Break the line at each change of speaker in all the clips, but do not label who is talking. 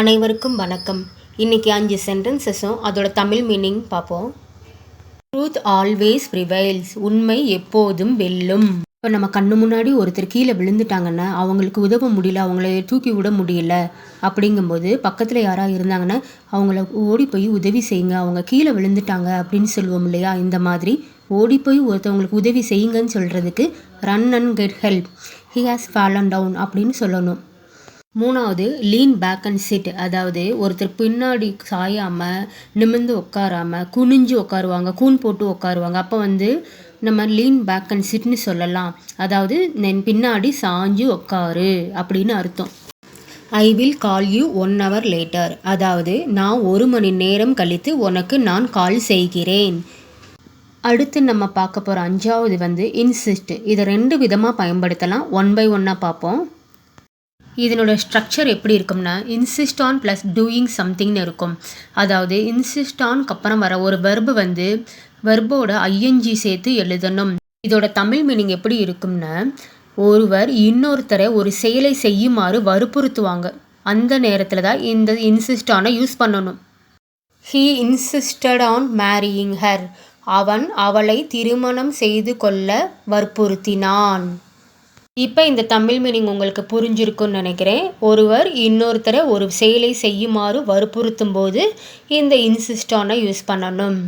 அனைவருக்கும் வணக்கம். இன்னைக்கு 5 சென்டென்சஸும் அதோட தமிழ் மீனிங் பார்ப்போம். Truth always prevails. உண்மை எப்போதும் வெல்லும். இப்போ நம்ம கண்ணு முன்னாடி ஒருத்தர் கீழே விழுந்துட்டாங்கன்னா அவங்களுக்கு உதவ முடியல, அவங்கள தூக்கி விட முடியல அப்படிங்கும்போது பக்கத்தில் யாராக இருந்தாங்கன்னா அவங்கள ஓடி போய் உதவி செய்யுங்க, அவங்க கீழே விழுந்துட்டாங்க அப்படின்னு சொல்லுவோம் இல்லையா. இந்த மாதிரி ஓடி போய் ஒருத்தவங்களுக்கு உதவி செய்யுங்கன்னு சொல்கிறதுக்கு run and get help, he has fallen down அப்படின்னு சொல்லணும். மூணாவது லீன் பேக் அண்ட் சிட். அதாவது ஒருத்தர் பின்னாடி சாயாமல் நிமிர்ந்து உட்காராமல் குனிஞ்சு உட்காருவாங்க, கூன் போட்டு உட்காருவாங்க. அப்போ நம்ம லீன் பேக் அண்ட் சிட்னு சொல்லலாம். அதாவது பின்னாடி சாஞ்சு உட்காரு அப்படின்னு அர்த்தம். I will call you 1 hour later. அதாவது நான் 1 மணி நேரம் கழித்து உனக்கு நான் கால் செய்கிறேன். அடுத்து நம்ம பார்க்க போகிற 5வது இன்சிஸ்ட். இதை 2 விதமாக பயன்படுத்தலாம். 1 by 1 பார்ப்போம். இதனோட ஸ்ட்ரக்சர் எப்படி இருக்கும்னா இன்சிஸ்ட் ஆன் ப்ளஸ் டூயிங் சம்திங்னு இருக்கும். அதாவது இன்சிஸ்ட் ஆன்க்கு அப்புறம் வர ஒரு வெர்பு வெர்போட ஐஎன்ஜி சேர்த்து எழுதணும். இதோட தமிழ் மீனிங் எப்படி இருக்கும்னா ஒருவர் இன்னொருத்தரை ஒரு செயலை செய்யுமாறு வற்புறுத்துவாங்க. அந்த நேரத்தில் தான் இந்த இன்சிஸ்ட் ஆனை யூஸ் பண்ணணும். He insisted on marrying her. அவன் அவளை திருமணம் செய்து கொள்ள வற்புறுத்தினான். இப்போ இந்த தமிழ் மீனிங் உங்களுக்கு புரிஞ்சிருக்குன்னு நினைக்கிறேன். ஒருவர் இன்னொருத்தரை ஒரு செயலை செய்யுமாறு வற்புறுத்தும் போது இந்த இன்சிஸ்ட் ஆனை யூஸ் பண்ணணும்.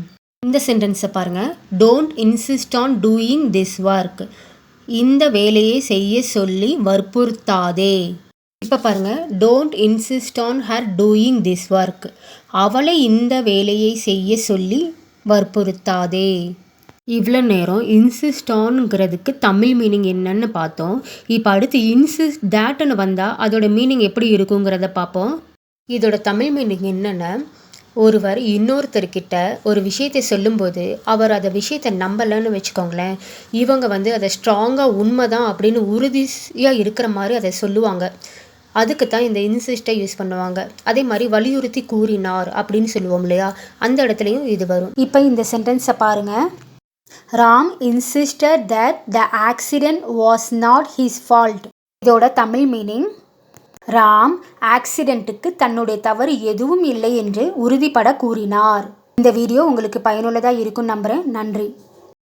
இந்த சென்டென்ஸை பாருங்கள். Don't insist on doing this work. இந்த வேலையை செய்ய சொல்லி வற்புறுத்தாதே. இப்போ பாருங்கள். Don't insist on her doing this work. அவளை இந்த வேலையை செய்ய சொல்லி வற்புறுத்தாதே. இவ்வளோ நேரம் இன்சிஸ்ட் ஆன்ங்கிறதுக்கு தமிழ் மீனிங் என்னன்னு பார்த்தோம். இப்போ அடுத்து இன்சிஸ்ட் தேட்னு வந்தால் அதோட மீனிங் எப்படி இருக்குங்கிறத பார்ப்போம். இதோட தமிழ் மீனிங் என்னென்னா ஒருவர் இன்னொருத்தர்கிட்ட ஒரு விஷயத்தை சொல்லும்போது அவர் அந்த விஷயத்தை நம்பலைன்னு வச்சுக்கோங்களேன், இவங்க அதை ஸ்ட்ராங்காக உண்மைதான் அப்படின்னு உறுதியாக இருக்கிற மாதிரி அதை சொல்லுவாங்க. அதுக்கு தான் இந்த இன்சிஸ்ட்டை யூஸ் பண்ணுவாங்க. அதே மாதிரி வலியுறுத்தி கூறினார் அப்படின்னு சொல்லுவோம் இல்லையா, அந்த இடத்துலையும் இது வரும். இப்போ இந்த சென்டென்ஸை பாருங்கள். Ram insisted that the accident was not his fault. இதோட தமிழ் மீனிங் ராம் ஆக்சிடென்ட்டுக்கு தன்னுடைய தவறு எதுவும் இல்லை என்று உறுதிப்பட கூறினார். இந்த வீடியோ உங்களுக்கு பயனுள்ளதாக இருக்கும் நம்புகிறேன். நன்றி.